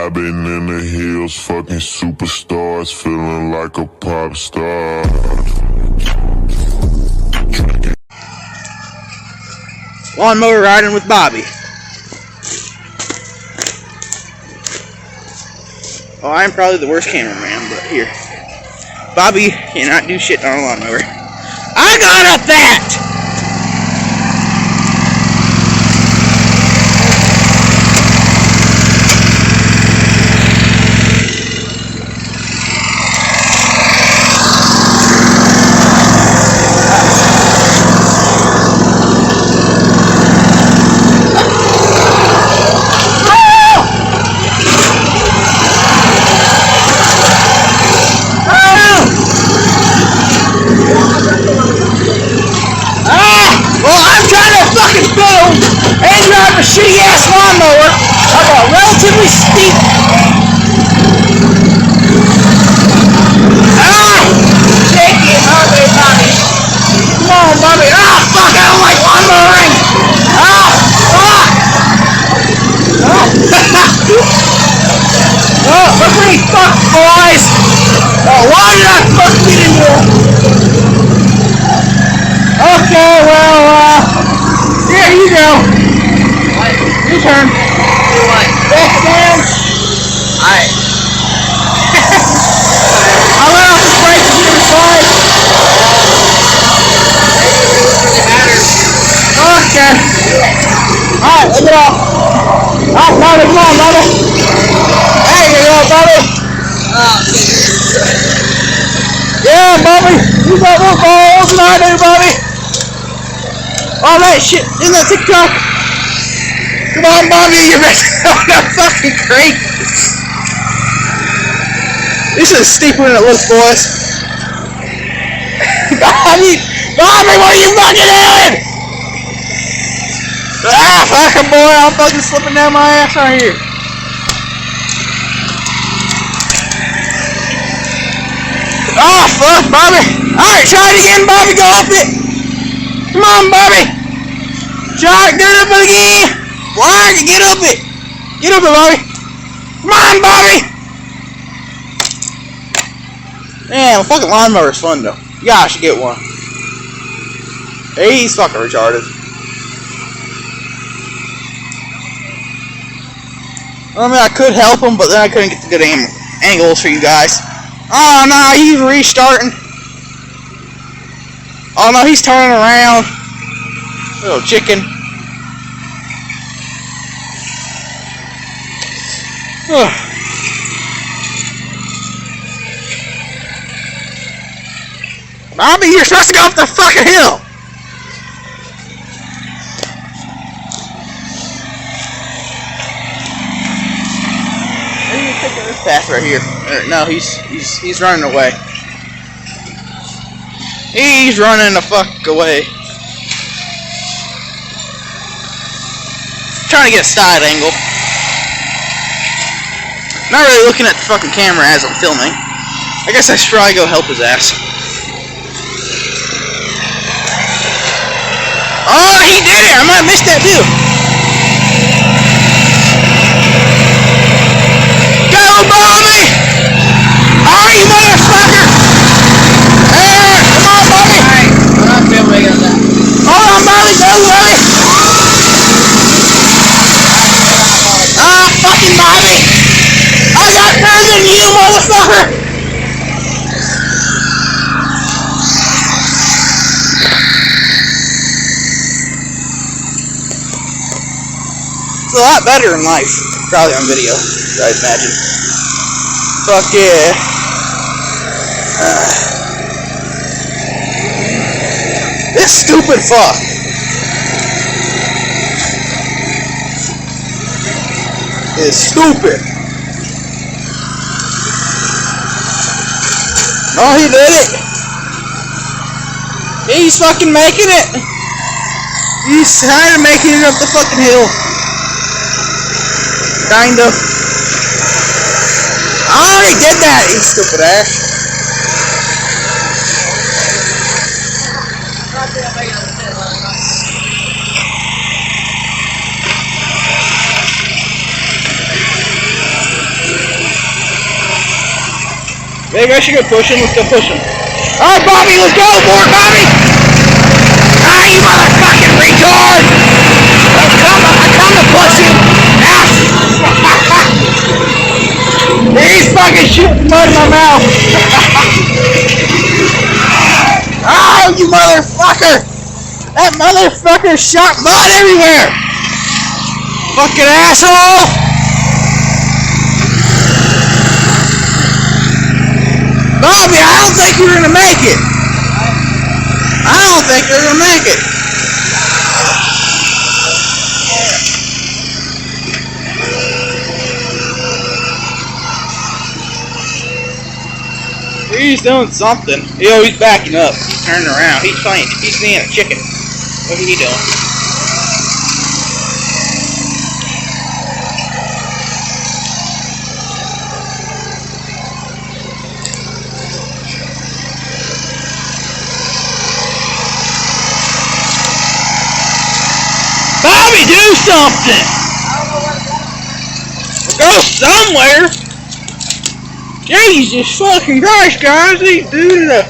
Dabbing in the hills, fucking superstars, feeling like a pop star. Lawnmower riding with Bobby. Oh, I'm probably the worst cameraman, but here. Bobby cannot do shit on a lawnmower. I got a that! And drive a shitty ass lawnmower up a relatively steep. Shake it, okay, Bobby. Come on, Bobby. Fuck, I don't like lawnmowering. Fuck. Look me, fuck, boys. Why did I fuck get in here? Okay, well, here you go. What? Your turn. Do what? Back down. Alright. I let off the brake to the side. Okay. Alright, let it off. Alright, Bobby, come on, Bobby. There you go, Bobby. Yeah, Bobby. You got more balls than I do, Bobby. All that shit in the TikTok. Come on, Bobby, you're messing on a fucking crate. This is steeper than it looks, boys. Bobby, what are you fucking doing? Fucking boy, I'm fucking slipping down my ass right here. Fuck, Bobby. Alright, try it again, Bobby, go up it. Come on, Bobby. Try it, get up it again. Why? Get up it. Get up it, Bobby. Come on, Bobby. Man, a fucking lawnmower is fun, though. You guys should get one. He's fucking retarded. I mean, I could help him, but then I couldn't get the good angles for you guys. Oh, no, he's restarting. Oh, no, he's turning around. Little chicken. Bobby, you're supposed to go up the fucking hill. Maybe you take this path right here. No, he's running away. He's running the fuck away. Trying to get a side angle. Not really looking at the fucking camera as I'm filming. I guess I should probably go help his ass. Oh, he did it! I might have missed that too. Go, Bobby! Oh, you motherfucker! Come on, Bobby! Alright, I'm not filming on that. Hold on, Bobby! Go, Bobby! Fucking Bobby! I got further than you, motherfucker! It's a lot better in life. Probably on video, I'd imagine. Fuck yeah. This stupid fuck. Is stupid. Oh, he did it. He's fucking making it. He's kind of making it up the fucking hill. Kind of. Oh, he did that, you stupid ass. Maybe I should go push him. Let's go push him. Alright, Bobby, let's go for it, Bobby! Ah, you motherfucking retard! I come to push him! Ah! He's fucking shooting mud in my mouth! Oh, you motherfucker! That motherfucker shot mud everywhere! Fucking asshole! Bobby, I don't think you're gonna make it. I don't think you're gonna make it. He's doing something. Yo, he's backing up. He's turning around. He's playing. He's seeing a chicken. What's he doing? Bobby, do something! Go somewhere! Jesus fucking Christ, guys! These dudes are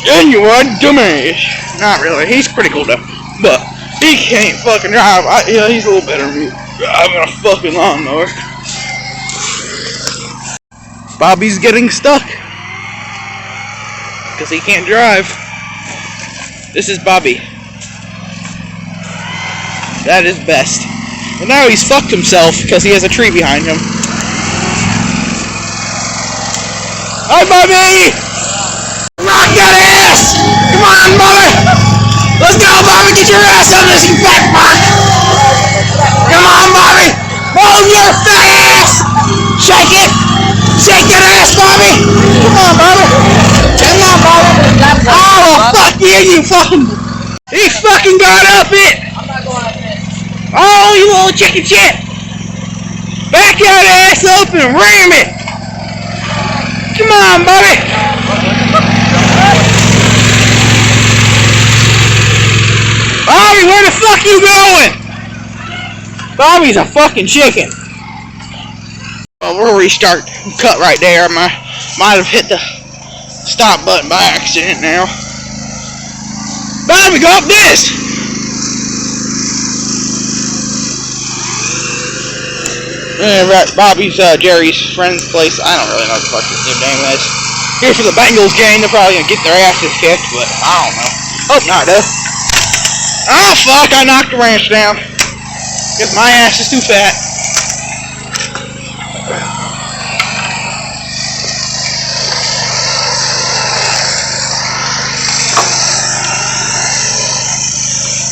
genuine dumbass. Not really. He's pretty cool though, but he can't fucking drive. Yeah, he's a little better than me. Driving a fucking lawnmower. Bobby's getting stuck because he can't drive. This is Bobby. That is best. Well, now he's fucked himself because he has a tree behind him. Hi, Bobby! Rock that ass! Come on, mother! Let's go, Bobby! Get your ass on this, you fat fuck! Come on, Bobby! Move your fat ass! Shake it! Shake that ass, Bobby! Come on, Bobby! Come on, Bobby! Oh, fuck you, you fucking... He fucking got up it! Oh, you little chicken shit! Back that ass up and ram it! Come on, Bobby! Bobby, where the fuck you going? Bobby's a fucking chicken. Well, we'll restart. Cut right there. Might have hit the stop button by accident now. Bobby, go up this! Right, Bobby's Jerry's friend's place. I don't really know what the fuck his name is. Here for the Bengals game. They're probably gonna get their asses kicked, but I don't know. Hope not, though. Oh fuck! I knocked the ranch down. Guess my ass is too fat.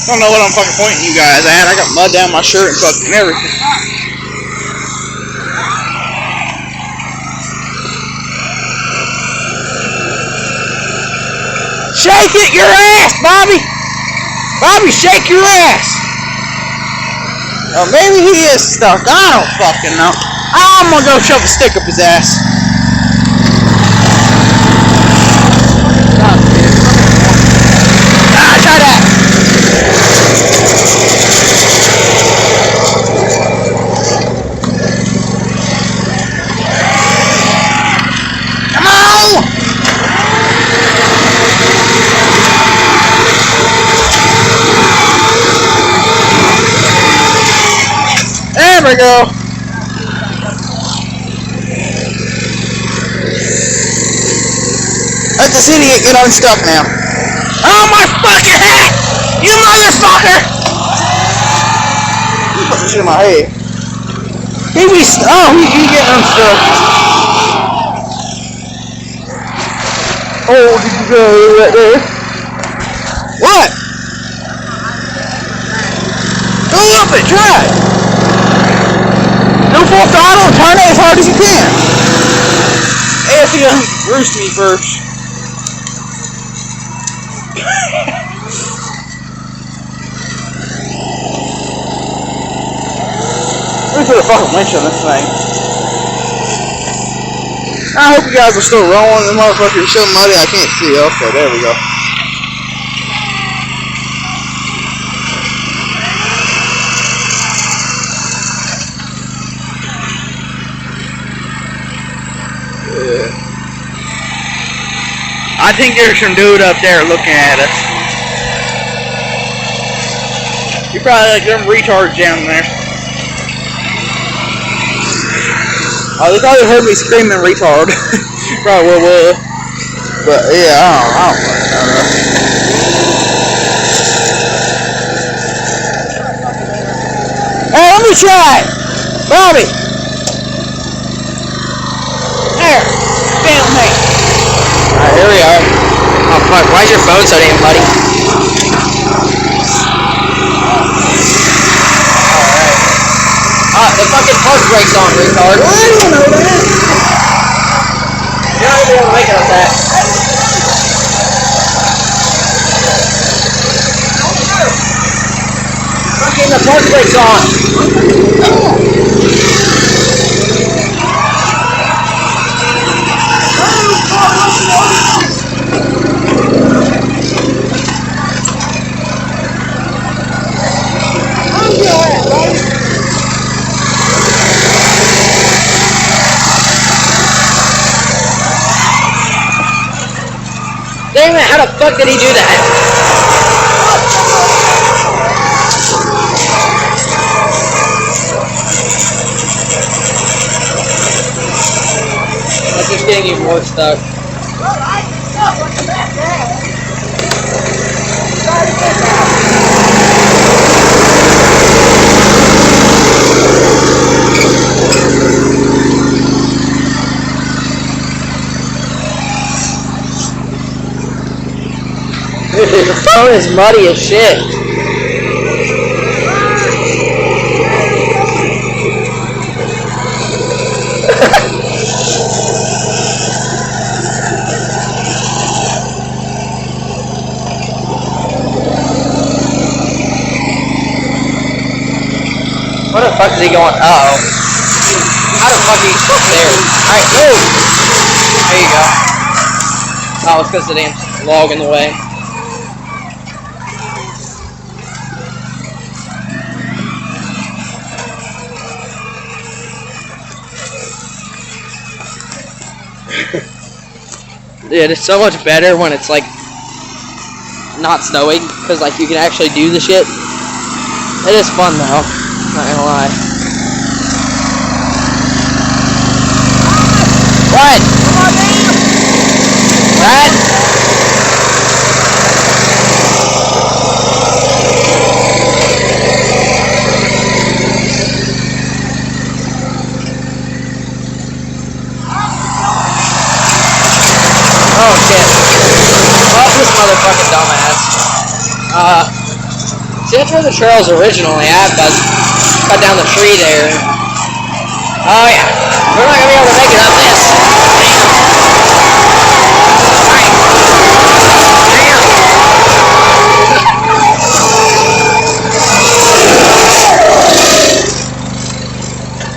I don't know what I'm fucking pointing you guys at. I got mud down my shirt and fucking everything. Shake it, your ass, Bobby! Bobby, shake your ass! Oh, maybe he is stuck. I don't fucking know. I'm gonna go shove a stick up his ass. Ah, try that! Come on! There we go. Let this idiot get unstuck now. Oh, my fucking hat! You motherfucker! You put this shit in my head. He getting unstuck. Oh, did you go right there? What? Go up it, try it. Do full throttle and turn it as hard as you can. Hey, if he doesn't roost me first. Let me put a fucking winch on this thing. I hope you guys are still rolling. The motherfucker is so muddy I can't see. Okay, there we go. I think there's some dude up there looking at us. You probably like them retards down there. Oh, they probably heard me screaming retard. Probably will. But yeah, I don't know. Hey, let me try it. Bobby. There. Film me. Alright, here we are. Oh fuck, why is your phone so damn muddy? Alright. The fucking park brake's on, retard. Well, I don't know that. You're not even able to make it up that. Fucking the park brake's on. Damn it, how the fuck did he do that? That's just getting even more stuck. The phone is muddy as shit. What the fuck is he going? Uh-oh. How the fuck is he there? Alright, move! There you go. Oh, it's because the damn log in the way. Dude, it's so much better when it's like not snowing, because like you can actually do the shit. It is fun though, not gonna lie. What? Come on, man! What? Oh shit. Oh, this motherfucking dumbass. See, that's where the trail's originally at, but cut down the tree there. Oh yeah. We're not gonna be able to make it up this. Damn.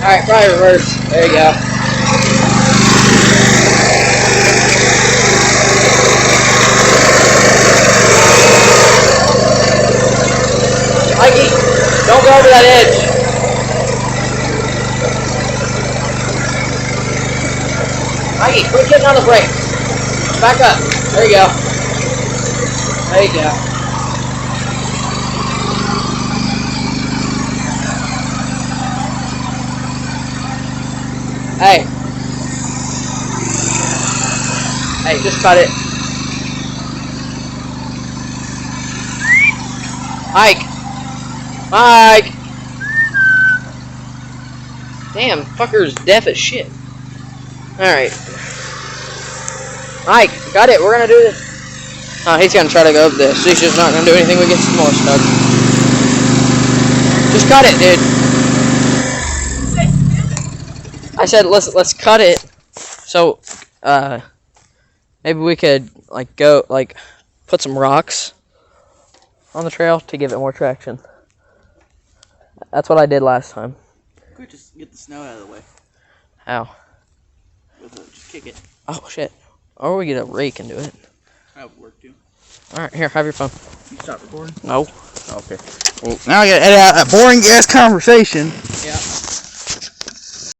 Alright, probably reverse. There you go. Mikey, don't go over that edge. Mikey, quit getting on the brake. Back up. There you go. There you go. Hey. Hey, just cut it. Mike. Mike! Damn, fucker's deaf as shit. Alright. Mike, got it, we're gonna do this. Oh, he's gonna try to go up this. He's just not gonna do anything, we get some more stuck. Just cut it, dude. I said let's cut it. So, maybe we could like go put some rocks on the trail to give it more traction. That's what I did last time. Could just get the snow out of the way. How? Just kick it. Oh shit. Or we get a rake and do it. That would work too. Alright, here, have your phone. You stop recording? No. Okay. Well, now I gotta edit out that boring ass conversation. Yeah.